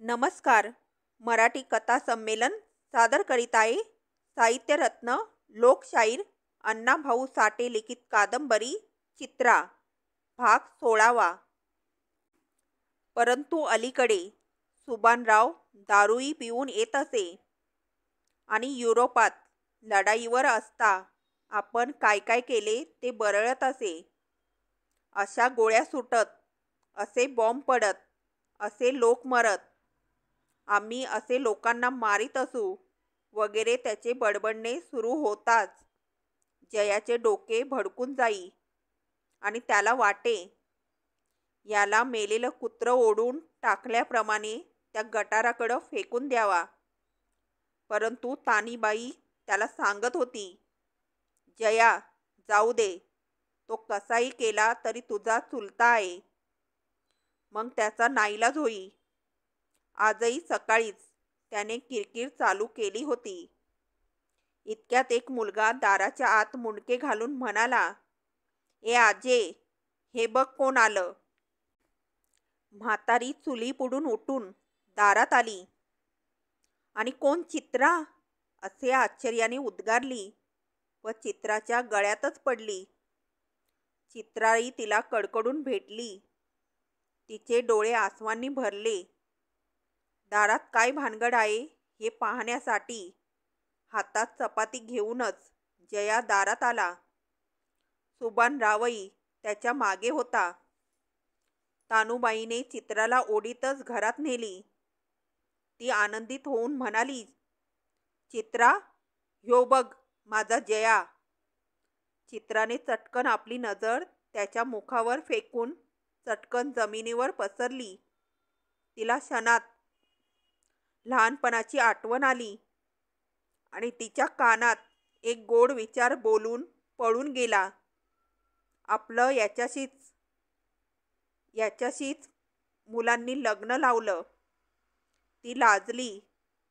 नमस्कार. मराठी कथा संमेलन सादर करीत आहे साहित्यरत्न लोकशाहीर अण्णाभाऊ साठे लिखित कादंबरी चित्रा भाग 16वा. परंतु अलीकडे सुभानराव दारूही पिऊन येत असे आणि युरोपात लढाईवर असता आपण काय काय केले ते बरळत असे. अशा गोळ्या सुटत, असे बॉम्ब पडत, असे लोक मरत, आम्ही असे लोकांना मारीत असू वगैरे त्याचे बडबडणे सुरू होताच जयाचे डोके भडकून जाई आणि त्याला वाटे याला मेलेलं कुत्रं ओढून टाकल्याप्रमाणे त्या गटाराकडं फेकून द्यावा. परंतु तानीबाई त्याला सांगत होती, जया जाऊ दे, तो कसाही केला तरी तुझा चुलता आहे, मग त्याचा नाईलाज होई. आजही सकाळीच त्याने किरकिर चालू केली होती. इतक्यात एक मुलगा दाराच्या आत मुंडके घालून म्हणाला, ए आजे, हे बघ कोण आलं. म्हातारी चुलीपुडून उठून दारात आली आणि कोण, चित्रा, असे आश्चर्याने उद्गारली व चित्राच्या गळ्यातच पडली. चित्राही तिला कडकडून भेटली. तिचे डोळे आसवांनी भरले. दारात काय भानगड आहे हे पाहण्यासाठी हातात चपाती घेऊनच जया दारात आला. सुभानरावही त्याच्या मागे होता. तानूबाईने चित्राला ओढीतच घरात नेली. ती आनंदित होऊन म्हणाली, चित्रा, ह्यो बघ माझा जया. चित्राने चटकन आपली नजर त्याच्या मुखावर फेकून चटकन जमिनीवर पसरली. तिला क्षणात लहानपणाची आठवण आली आणि तिच्या कानात एक गोड विचार बोलून पळून गेला. आपलं याच्याशीच मुलांनी लग्न लावलं. ती लाजली.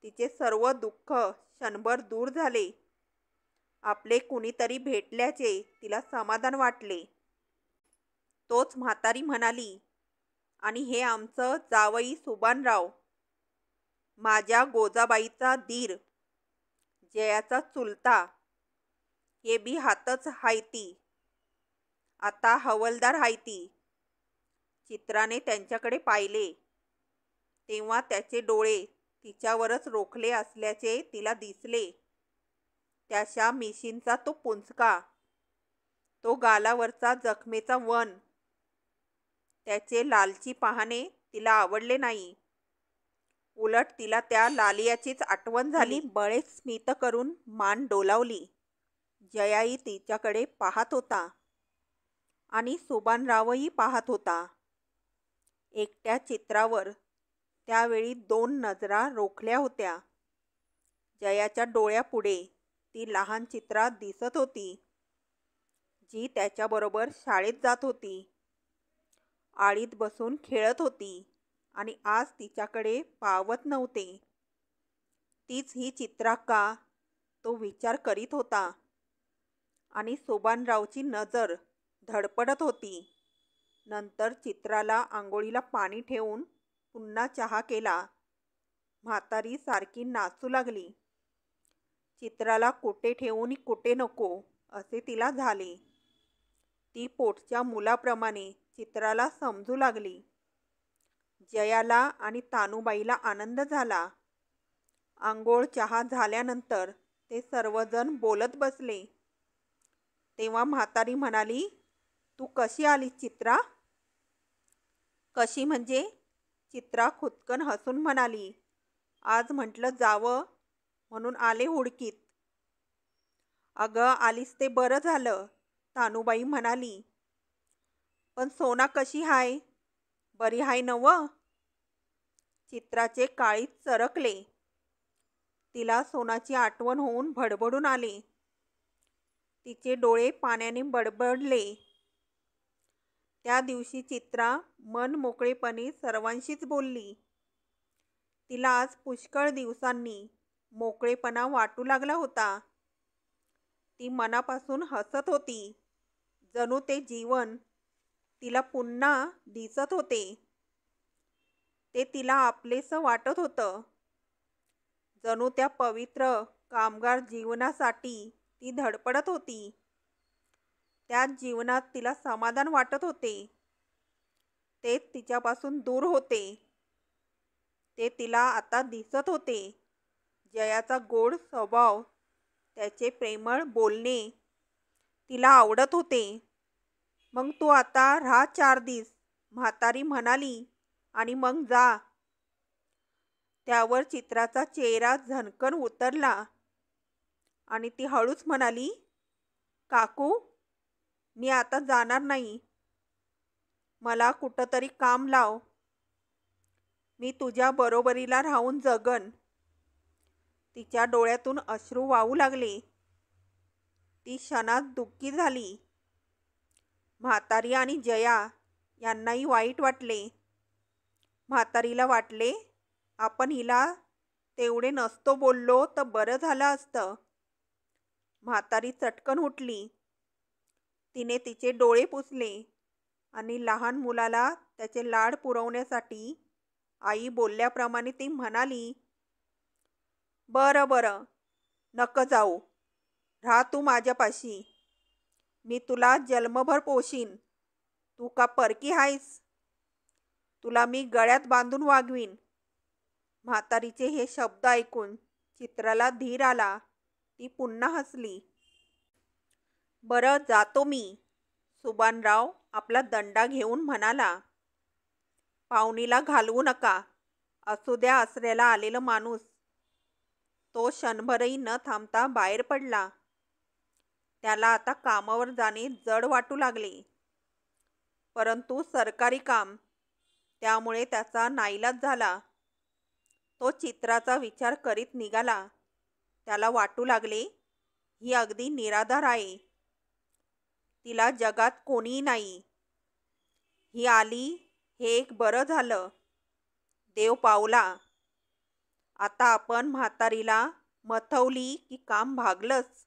तिचे सर्व दुःख क्षणभर दूर झाले. आपले कुणीतरी भेटल्याचे तिला समाधान वाटले. तोच म्हातारी म्हणाली, आणि हे आमचं जावई सुभानराव, माझ्या गोजाबाईचा दीर, जयाचा चुलता, हे बी हातच हायती, आता हवलदार हायती. चित्राने त्यांच्याकडे पाहिले तेव्हा त्याचे डोळे तिच्यावरच रोखले असल्याचे तिला दिसले. त्याच्या मिशींचा तो पुंचका, तो गालावरचा जखमेचा वन, त्याचे लालची पाहणे तिला आवडले नाही. उलट तिला त्या लालियाचीच आठवण झाली. बळेच स्मित करून मान डोलावली. जयाही तिच्याकडे पाहत होता आणि सुभानरावही पाहत होता. एकट्या चित्रावर त्यावेळी 2 नजरा रोखल्या होत्या. जयाच्या डोळ्यापुढे ती लहान चित्रा दिसत होती, जी त्याच्याबरोबर शाळेत जात होती, आळीत बसून खेळत होती आणि आज तिच्याकडे पावत नव्हते. तीच ही चित्रा का, तो विचार करीत होता आणि सुभानरावची नजर धडपडत होती. नंतर चित्राला आंघोळीला पाणी ठेवून पुन्हा चहा केला. म्हातारी सारखी नाचू लागली. चित्राला कुठे ठेवून कुठे नको असे तिला झाले. ती पोटच्या मुलाप्रमाणे चित्राला समजू लागली. जयाला आणि तानूबाईला आनंद झाला. आंघोळ चहा झाल्यानंतर ते सर्वजण बोलत बसले. तेव्हा म्हातारी म्हणाली, तू कशी आलीस चित्रा? कशी म्हणजे? चित्रा खुदकन हसून म्हणाली, आज म्हटलं जावं म्हणून आले हुडकीत. अगं आलीस ते बरं झालं, तानूबाई म्हणाली. पण सोना कशी हाय? बरी हाय नव्ह? चित्राचे काळीज चरकले. तिला सोनाची आठवण होऊन भडभडून आले. तिचे डोळे पाण्याने बडबडले. त्या दिवशी चित्रा मन मोकळेपणे सर्वांशीच बोलली. तिला आज पुष्कळ दिवसांनी मोकळेपणा वाटू लागला होता. ती मनापासून हसत होती. जणू ते जीवन तिला पुन्हा दिसत होते. ते तिला आपलेसं वाटत होतं. जणू त्या पवित्र कामगार जीवनासाठी ती धडपडत होती. त्याच जीवनात तिला समाधान वाटत होते. तेच तिच्यापासून दूर होते. ते तिला आता दिसत होते. जयाचा गोड स्वभाव, त्याचे प्रेमळ बोलणे तिला आवडत होते. मग तू आता राहा 4 दिवस, म्हातारी म्हणाली, आणि मग जा. त्यावर चित्राचा चेहरा झणकन उतरला आणि ती हळूच म्हणाली, काकू, मी आता जाणार नाही. मला कुठंतरी काम लाव. मी तुझ्या बरोबरीला राहून जगन. तिच्या डोळ्यातून अश्रू वाहू लागले. ती क्षणात दुःखी झाली. म्हातारी आणि जया यांनाही वाईट वाटले. म्हातारीला वाटले, आपण हिला तेवढे नसतो बोललो तर बरं झालं असतं. म्हातारी चटकन उठली. तिने तिचे डोळे पुसले आणि लहान मुलाला त्याचे लाड पुरवण्यासाठी आई बोलल्याप्रमाणे ती म्हणाली, बरं बरं, नको जाऊ. राहा तू माझ्यापाशी. मी तुला जन्मभर पोशीन. तू का परकी आहेस? तुला मी गळ्यात बांधून वागवीन. म्हातारीचे हे शब्द ऐकून चित्राला धीर आला. ती पुन्हा हसली. बरं, जातो मी. सुभानराव आपला दंडा घेऊन म्हणाला, पाहुणीला घालवू नका. असू द्या आसऱ्याला आलेला माणूस. तो क्षणभरही न थांबता बाहेर पडला. त्याला आता कामावर जाणे जड वाटू लागले. परंतु सरकारी काम, त्यामुळे त्याचा नाईलाज झाला. तो चित्राचा विचार करीत निघाला. त्याला वाटू लागले, ही अगदी निराधार आहे. तिला जगात कोणीही नाही. ही आली हे एक बरं झालं. देव पावला. आता आपण म्हातारीला मथवली की काम भागलंच.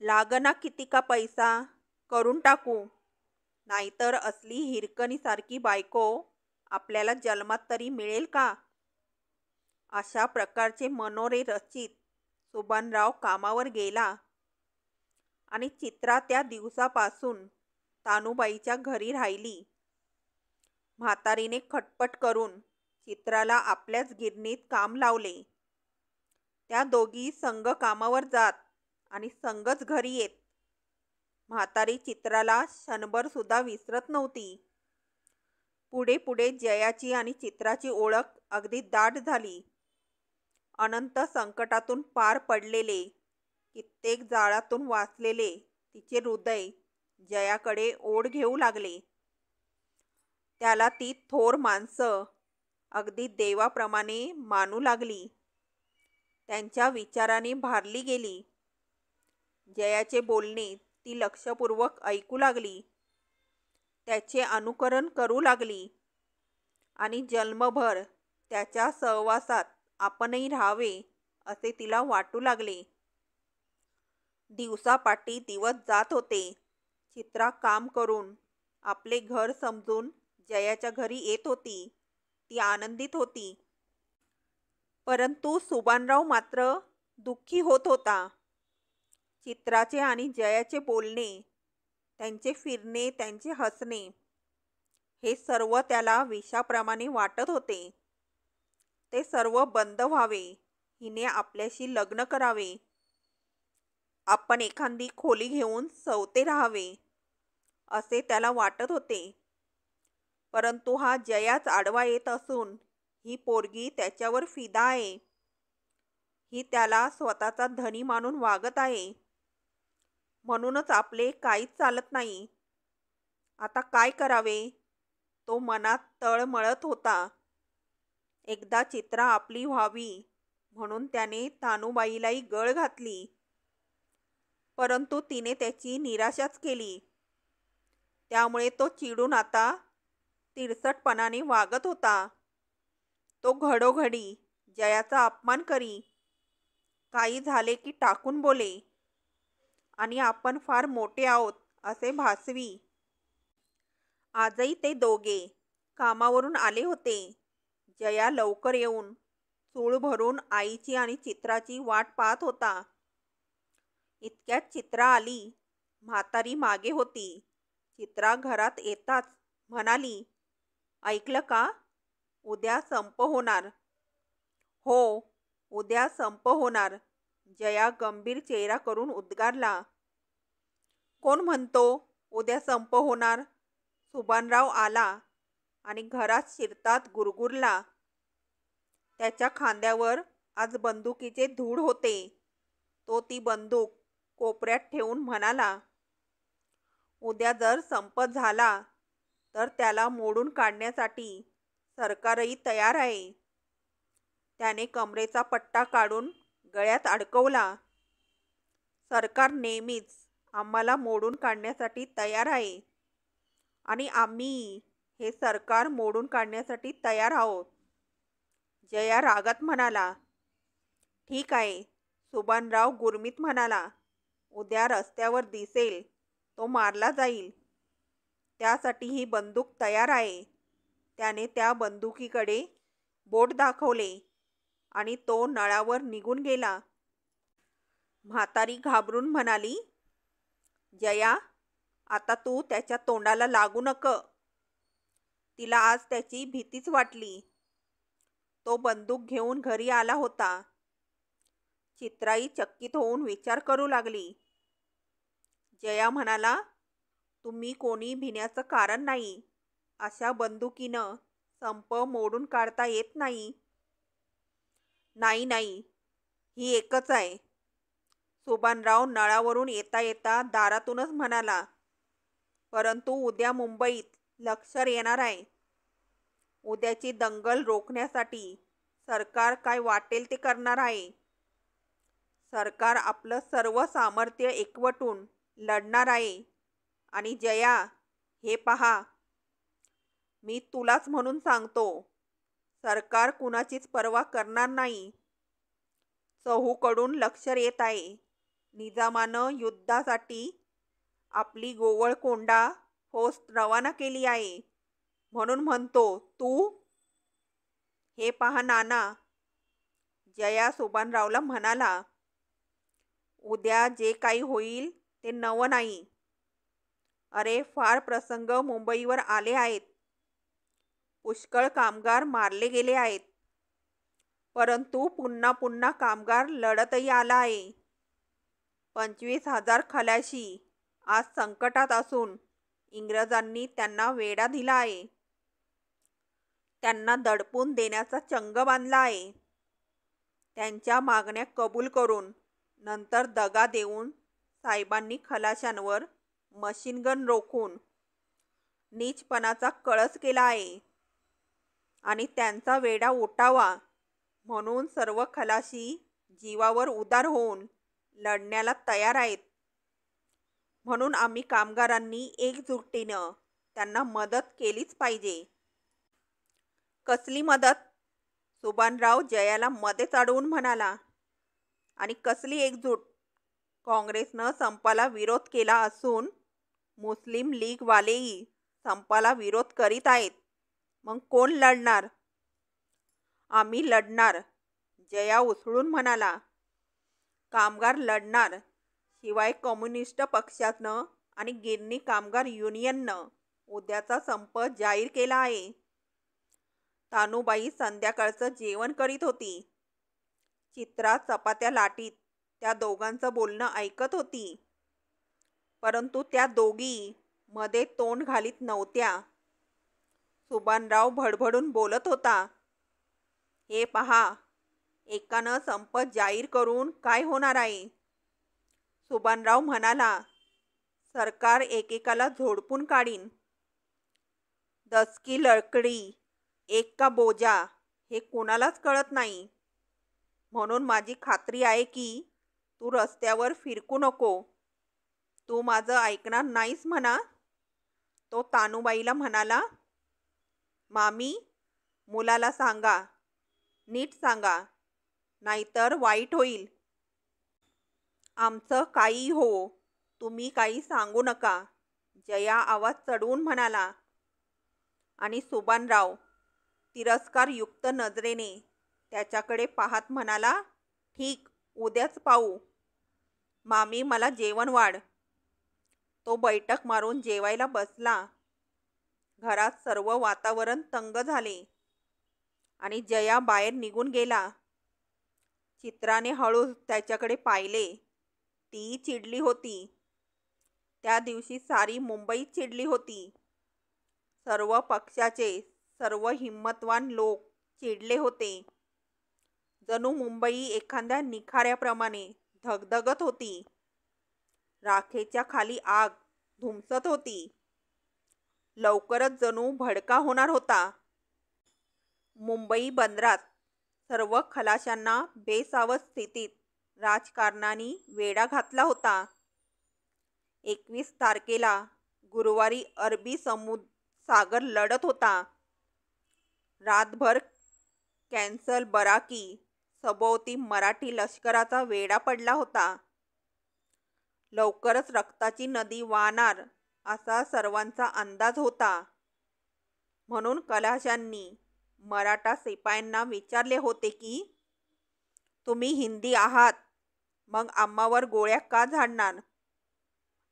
लागना किती का पैसा, करून टाकू. नाहीतर असली हिरकणीसारखी बायको आपल्याला जन्मात तरी मिळेल का? अशा प्रकारचे मनोरे रचित सुभानराव कामावर गेला आणि चित्रा त्या दिवसापासून तानुबाईच्या घरी राहिली. म्हातारीने खटपट करून चित्राला आपल्याच गिरणीत काम लावले. त्या दोघी संग कामावर जात आणि संगच घरी येत. म्हातारी चित्राला क्षणभर सुद्धा विसरत नव्हती. पुढे पुढे जयाची आणि चित्राची ओळख अगदी दाट झाली. अनंत संकटातून पार पडलेले, कित्येक जाळातून वाचलेले तिचे हृदय जयाकडे ओढ घेऊ लागले. त्याला ती थोर माणसं अगदी देवाप्रमाणे मानू लागली. त्यांच्या विचाराने भारली गेली. जयाचे बोलणे ती लक्षपूर्वक ऐकू लागली. त्याचे अनुकरण करू लागली आणि जन्मभर त्याच्या सहवासात आपणही राहावे असे तिला वाटू लागले. दिवसापाठी दिवस जात होते. चित्रा काम करून आपले घर समजून जयाच्या घरी येत होती. ती आनंदित होती. परंतु सुभानराव मात्र दुःखी होत होता. चित्राचे आणि जयाचे बोलणे, त्यांचे फिरणे, त्यांचे हसणे, हे सर्व त्याला विषाप्रमाणे वाटत होते. ते सर्व बंद व्हावे. हिने आपल्याशी लग्न करावे. आपण एखादी खोली घेऊन सवते राहावे असे त्याला वाटत होते. परंतु हा जयाच आडवा येत असून ही पोरगी त्याच्यावर फिदा आहे. ही त्याला स्वतःचा धनी मानून वागत आहे. म्हणूनच आपले काहीच चालत नाही. आता काय करावे, तो मनात तळमळत होता. एकदा चित्रा आपली व्हावी म्हणून त्याने तानुबाईलाही गळ घातली. परंतु तिने त्याची निराशाच केली. त्यामुळे तो चिडून आता तिरसटपणाने वागत होता. तो घडोघडी जयाचा अपमान करी. काही झाले की टाकून बोले आणि आपण फार मोठे आहोत असे भासवी. आजही ते दोघे कामावरून आले होते. जया लवकर येऊन चूळ भरून आईची आणि चित्राची वाट पाहत होता. इतक्यात चित्रा आली. म्हातारी मागे होती. चित्रा घरात येताच म्हणाली, ऐकलं का? उद्या संप होणार. हो, उद्या संप होणार. जया गंभीर चेहरा करून उद्गारला. कोण म्हणतो उद्या संप होणार? सुभानराव आला आणि घरात शिरतात गुरगुरला. त्याच्या खांद्यावर आज बंदुकीचे धूळ होते. तो ती बंदूक कोपऱ्यात ठेवून म्हणाला, उद्या जर संप झाला तर त्याला मोडून काढण्यासाठी सरकारही तयार आहे. त्याने कमरेचा पट्टा काढून गळ्यात अडकवला. सरकार नेहमीच आम्हाला मोडून काढण्यासाठी तयार आहे आणि आम्ही हे सरकार मोडून काढण्यासाठी तयार आहोत. जया रागात म्हणाला. ठीक आहे. सुभानराव गुरमीत म्हणाला. उद्या रस्त्यावर दिसेल तो मारला जाईल. त्यासाठी ही बंदूक तयार आहे. त्याने त्या बंदुकीकडे बोट दाखवले आणि तो नळावर निघून गेला. म्हातारी घाबरून म्हणाली, जया, आता तू त्याच्या तोंडाला लागू नको. तिला आज त्याची भीतीच वाटली. तो बंदूक घेऊन घरी आला होता. चित्राई चकित होऊन विचार करू लागली. जया म्हणाला, तुम्ही कोणी भिण्याचं कारण नाही. अशा बंदुकीनं संप मोडून काढता येत नाही. नाही नाही, ही एकच आहे. सुभानराव नळावरून येता येता दारातूनच म्हणाला. परंतु उद्या मुंबईत लष्कर येणार आहे. उद्याची दंगल रोखण्यासाठी सरकार काय वाटेल ते करणार आहे. सरकार आपलं सर्व सामर्थ्य एकवटून लढणार आहे. आणि जया, हे पहा, मी तुलाच म्हणून सांगतो, सरकार कुणाचीच पर्वा करणार नाही. चहूकडून लष्कर येत आहे. निजामानं युद्धासाठी आपली गोवळकोंडा फौज रवाना केली आहे. म्हणून म्हणतो, तू. हे पहा नाना, जया सुभानरावला म्हणाला, उद्या जे काही होईल ते नवं नाही. अरे, फार प्रसंग मुंबईवर आले आहेत. पुष्कळ कामगार मारले गेले आहेत. परंतु पुन्हा पुन्हा कामगार लढतही आला आहे. 25,000 खलाशी आज संकटात असून इंग्रजांनी त्यांना वेढा दिला आहे. त्यांना दडपून देण्याचा चंग बांधला आहे. त्यांच्या मागण्या कबूल करून नंतर दगा देऊन साहेबांनी खलाशांवर मशीनगन रोखून नीचपणाचा कळस केला आहे. आणि त्यांचा वेढा उठावा म्हणून सर्व खलाशी जीवावर उदार होऊन लढण्याला तयार आहेत. म्हणून आम्ही कामगारांनी एकजुटीनं त्यांना मदत केलीच पाहिजे. कसली मदत? सुभानराव जयाला मध्येच अडवून म्हणाला. आणि कसली एकजूट? काँग्रेसनं संपाला विरोध केला असून मुस्लिम लीगवालेही संपाला विरोध करीत आहेत. मग कोण लढणार? आम्ही लढणार, जया उसळून म्हणाला. कामगार लढणार. शिवाय कम्युनिस्ट पक्षानं आणि गिरणी कामगार युनियननं उद्याचा संप जाहीर केला आहे. तानूबाई संध्याकाळचं जेवण करीत होती. चित्रा चपात्या लाटीत त्या दोघांचं बोलणं ऐकत होती. परंतु त्या दोघी मध्ये तोंड घालीत नव्हत्या. सुभानराव भडभडून बोलत होता. हे पहा, एकानं संप जाहीर करून काय होणार आहे? सुभानराव म्हणाला, सरकार एकेकाला झोडपून काढीन. 10 की लकडी, 1 का बोजा, हे कुणालाच कळत नाही. म्हणून माझी खात्री आहे की तू रस्त्यावर फिरकू नको. तू माझं ऐकणार नाहीस म्हणा. तो तानूबाईला म्हणाला. मामी, मुलाला सांगा, नीट सांगा, नाहीतर वाईट होईल. आमचं काही हो, तुम्ही काही सांगू नका, जया आवाज चढवून म्हणाला. आणि सुभानराव तिरस्कारयुक्त नजरेने त्याच्याकडे पाहत म्हणाला, ठीक, उद्याच पाहू. मामी, मला जेवण वाढ. तो बैठक मारून जेवायला बसला. घरात सर्व वातावरण तंग झाले आणि जया बाहेर निघून गेला. चित्राने हळूच त्याच्याकडे पाहिले. ती चिडली होती. त्या दिवशी सारी मुंबई चिडली होती. सर्व पक्षाचे सर्व हिम्मतवान लोक चिडले होते. जणू मुंबई एखाद्या निखाऱ्याप्रमाणे धगधगत होती. राखेच्या खाली आग धुमसत होती. लवकरच जणू भडका होणार होता. मुंबई बंदरात सर्व खलाशांना बेसावध स्थितीत राजकारणाने वेढा घातला होता. 21 तारखेला गुरुवारी अरबी सागर लढत होता. रातभर कॅन्सल बराकी सभोवती मराठी लष्कराचा वेढा पडला होता. लवकरच रक्ताची नदी वाहणार असा सर्वांचा अंदाज होता. म्हणून खलाशांनी मराठा शिपायांना विचारले होते की, तुम्ही हिंदी आहात, मग आम्हावर गोळ्या का झाडणार?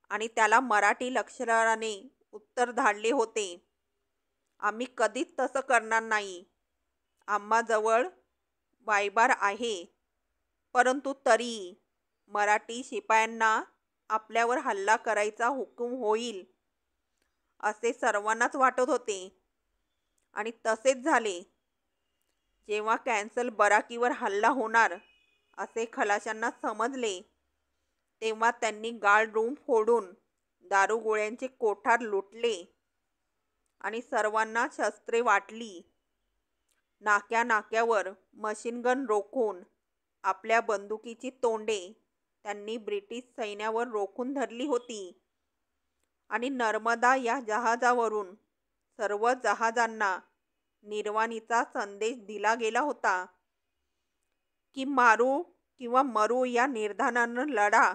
आणि त्याला मराठी लष्कराने उत्तर धाडले होते, आम्ही कधीच तसं करणार नाही. आम्हाजवळ वायबार आहे. परंतु तरीही मराठी शिपायांना आपल्यावर हल्ला करायचा हुकूम होईल असे सर्वांनाच वाटत होते. आणि तसेच झाले. जेव्हा कॅन्सल बराकीवर हल्ला होणार असे खलाशांना समजले, तेव्हा त्यांनी गार्ड रूम फोडून दारुगोळ्यांचे कोठार लुटले आणि सर्वांना शस्त्रे वाटली. नाक्या नाक्यावर मशीनगन रोखून आपल्या बंदुकीची तोंडे त्यांनी ब्रिटिश सैन्यावर रोखून धरली होती. आणि नर्मदा या जहाजावरून सर्व जहाजांना निर्वाणीचा संदेश दिला गेला होता की मारू किंवा मरू या निर्धारानं लढा.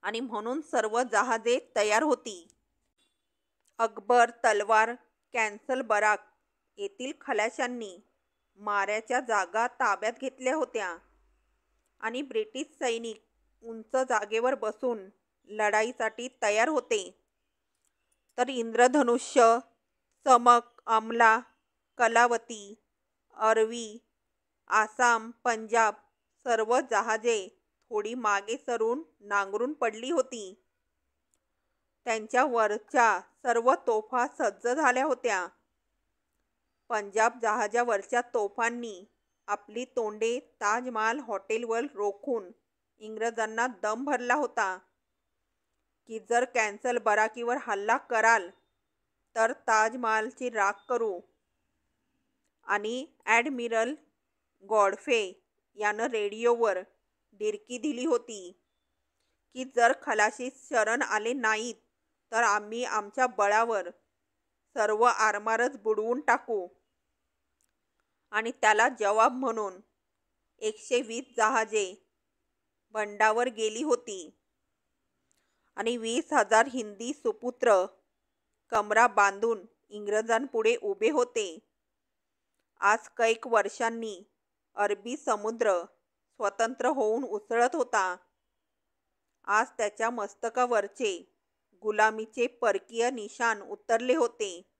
आणि म्हणून सर्व जहाजे तयार होती. अकबर, तलवार, कॅन्सल बराक येथील खलाशांनी माऱ्याच्या जागा ताब्यात घेतल्या होत्या आणि ब्रिटिश सैनिक उंच जागेवर बसून लढाईसाठी तयार होते. तर इंद्रधनुष्य, चमक, अमला, कलावती, अरवी, आसाम, पंजाब सर्व जहाजे थोडी मागे सरून नांगरून पडली होती. त्यांच्या वरच्या सर्व तोफा सज्ज झाल्या होत्या. पंजाब जहाजावरच्या तोफांनी आपली तोंडे ताजमहाल हॉटेलवर रोखून इंग्रजांना दम भरला होता की जर कॅन्सल बराकीवर हल्ला कराल तर ताजमहालची राख करू. आणि ॲडमिरल गॉडफे यानं रेडिओवर डिरकी दिली होती की जर खलाशी शरण आले नाहीत तर आम्ही आमच्या बळावर सर्व आरमारच बुडवून टाकू. आणि त्याला जवाब म्हणून 120 जहाजे बंडावर गेली होती आणि 20,000 हिंदी सुपुत्र कमरा बांधून इंग्रजांपुढे उभे होते. आज कैक वर्षांनी अरबी समुद्र स्वतंत्र होऊन उसळत होता. आज त्याच्या मस्तकावरचे गुलामीचे परकीय निशाण उतरले होते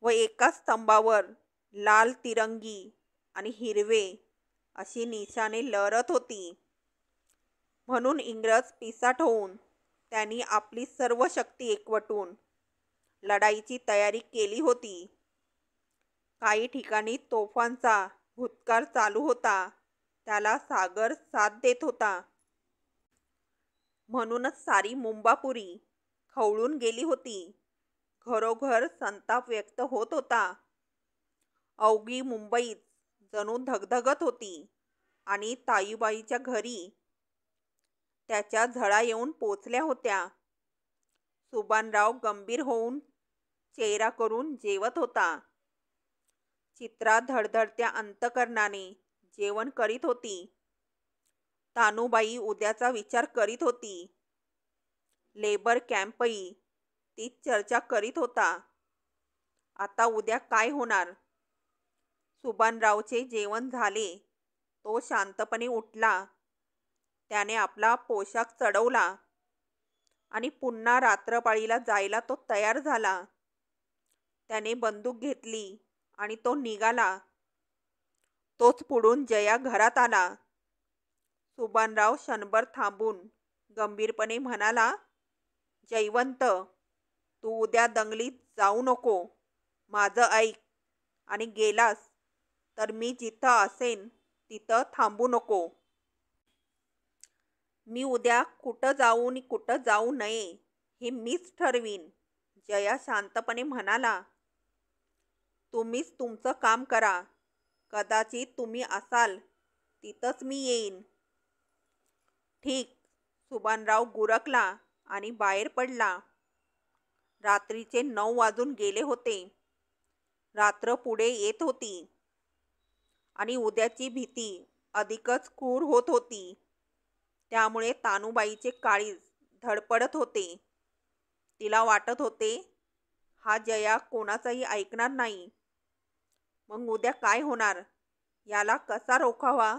व एका स्तंभावर लाल तिरंगी आणि हिरवे अशी निशाणे लहरत होती. म्हणून इंग्रज पिसाट होऊन त्यांनी आपली सर्व शक्ती एकवटून लढाईची तयारी केली होती. काही ठिकाणी तोफांचा भुत्कार चालू होता. त्याला सागर साथ देत होता. म्हणूनच सारी मुंबापुरी खवळून गेली होती. घरोघर संताप व्यक्त होत होता. अवघी मुंबईत जणू धगधगत होती. आणि ताईबाईच्या घरी त्याच्या झळा येऊन पोचल्या होत्या. सुभानराव गंभीर होऊन चेहरा करून जेवत होता. चित्रा धडधडत्या अंतकरणाने जेवण करीत होती. तानूबाई उद्याचा विचार करीत होती. लेबर कॅम्पही तीच चर्चा करीत होता. आता उद्या काय होणार? सुभानरावचे जेवण झाले. तो शांतपणे उठला. त्याने आपला पोशाख चढवला आणि पुन्हा रात्रपाळीला जायला तो तयार झाला. त्याने बंदूक घेतली आणि तो निघाला. तोच पुढून जया घरात आला. सुभानराव क्षणभर थांबून गंभीरपणे म्हणाला, जयवंत, तू उद्या दंगलीत जाऊ नको. माझं ऐक, आणि गेलास तर मी जिथं असेन तिथं थांबू नको. मी उद्या कुठं जाऊ आणि कुठं जाऊ नये हे मीच ठरवीन. जया शांतपणे म्हणाला, तुम्हीच तुमचं काम करा. कदाचित तुम्ही असाल तिथंच मी येईन. ठीक. सुभानराव गुरकला आणि बाहेर पडला. रात्रीचे 9 वाजून गेले होते. रात्र पुढे येत होती आणि उद्याची भीती अधिकच क्रूर होत होती. त्यामुळे तानूबाईचे काळीज धडपडत होते. तिला वाटत होते, हा जया कोणाचाही ऐकणार नाही. मग उद्या काय होणार? याला कसा रोखावा?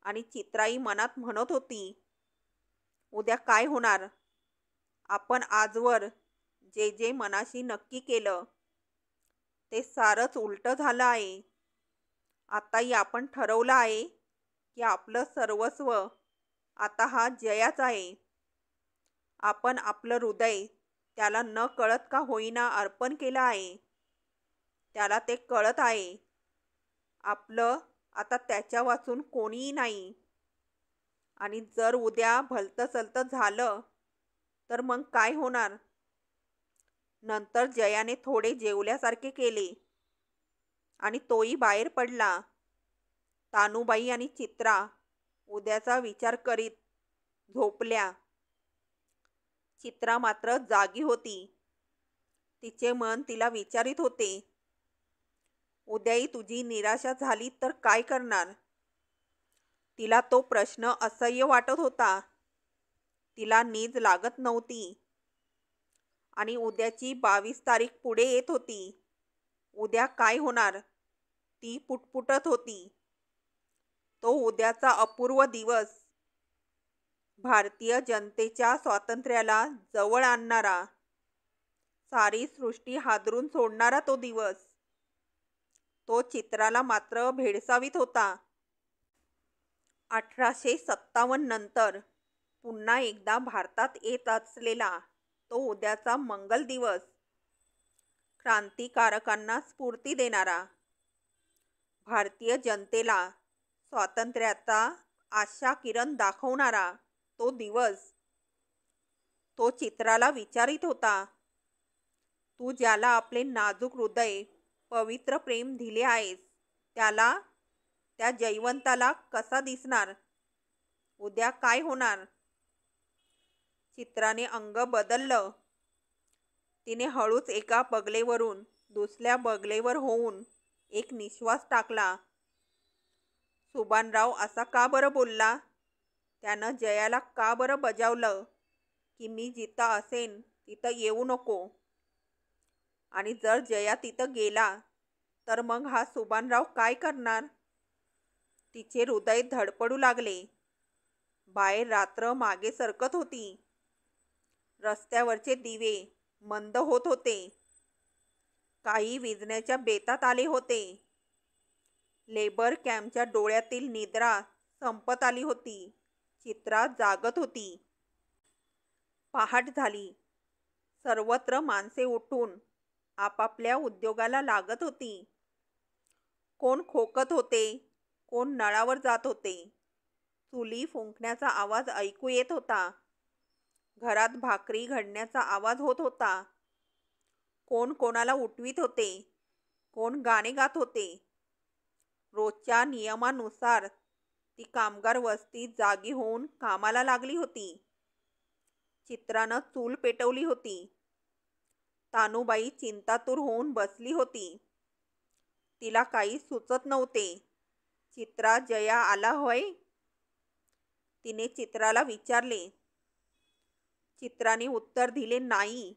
आणि चित्राई मनात म्हणत होती, उद्या काय होणार? आपण आजवर जे जे मनाशी नक्की केलं ते सारंच उलटं झालं आहे. आताही आपण ठरवलं आहे की आपलं सर्वस्व आता हा जयाच आहे. आपण आपलं हृदय त्याला न कळत का होईना अर्पण केलं आहे. त्याला ते कळत आहे. आपलं आता त्याच्या वाचून कोणीही नाही. आणि जर उद्या भलतं सलतं झालं तर मग काय होणार? नंतर जयाने थोडे जेवल्यासारखे केले आणि तोही बाहेर पडला. तानूबाई आणि चित्रा उद्याचा विचार करीत झोपल्या. चित्रा मात्र जागी होती. तिचे मन तिला विचारित होते, उद्याही तुझी निराशा झाली तर काय करणार? तिला तो प्रश्न असह्य वाटत होता. तिला नीज लागत नव्हती. आणि उद्याची 22 तारीख पुढे येत होती. उद्या काय होणार? ती पुटपुटत होती. तो उद्याचा अपूर्व दिवस, भारतीय जनतेच्या स्वातंत्र्याला जवळ आणणारा, सारी सृष्टी हादरून सोडणारा तो दिवस. तो चित्राला मात्र भेडसावीत होता. 1857 नंतर पुन्हा एकदा भारतात येत असलेला तो उद्याचा मंगल दिवस, क्रांतिकारकांना स्फूर्ती देणारा, भारतीय जनतेला स्वातंत्र्याचा आशा किरण दाखवणारा तो दिवस. तो चित्राला विचारित होता, तू ज्याला आपले नाजूक हृदय, पवित्र प्रेम दिले आहेस, त्याला, त्या जयवंताला कसा दिसणार? उद्या काय होणार? चित्राने अंग बदललं. तिने हळूच एका बगलेवरून दुसऱ्या बगलेवर होऊन एक निश्वास टाकला. सुभानराव असा का बरं बोलला? त्यानं जयाला का बरं बजावलं की मी जिथं असेन तिथं येऊ नको? आणि जर जया तिथं गेला तर मग हा सुभानराव काय करणार? तिचे हृदय धडपडू लागले. बाहेर रात्र मागे सरकत होती. रस्त्यावरचे दिवे मंद होत होते. काही विझण्याच्या बेतात आले होते. लेबर कॅम्पच्या डोळ्यातील निद्रा संपत आली होती. चित्रा जागत होती. पहाट झाली. सर्वत्र माणसे उठून आपापल्या उद्योगाला लागत होती. कोण खोकत होते, कोण नळावर जात होते. चुली फुंकण्याचा आवाज ऐकू येत होता. घरात भाकरी घडण्याचा आवाज होत होता. कोण कोणाला उठवीत होते, कोण गाणे गात होते. रोजच्या नियमानुसार ती कामगार वस्ती जागी होऊन कामाला लागली होती. चित्रानं चूल पेटवली होती. तानूबाई चिंतातूर होऊन बसली होती. तिला काही सुचत नव्हते. चित्रा, जया आला होय? तिने चित्राला विचारले. चित्राने उत्तर दिले नाही.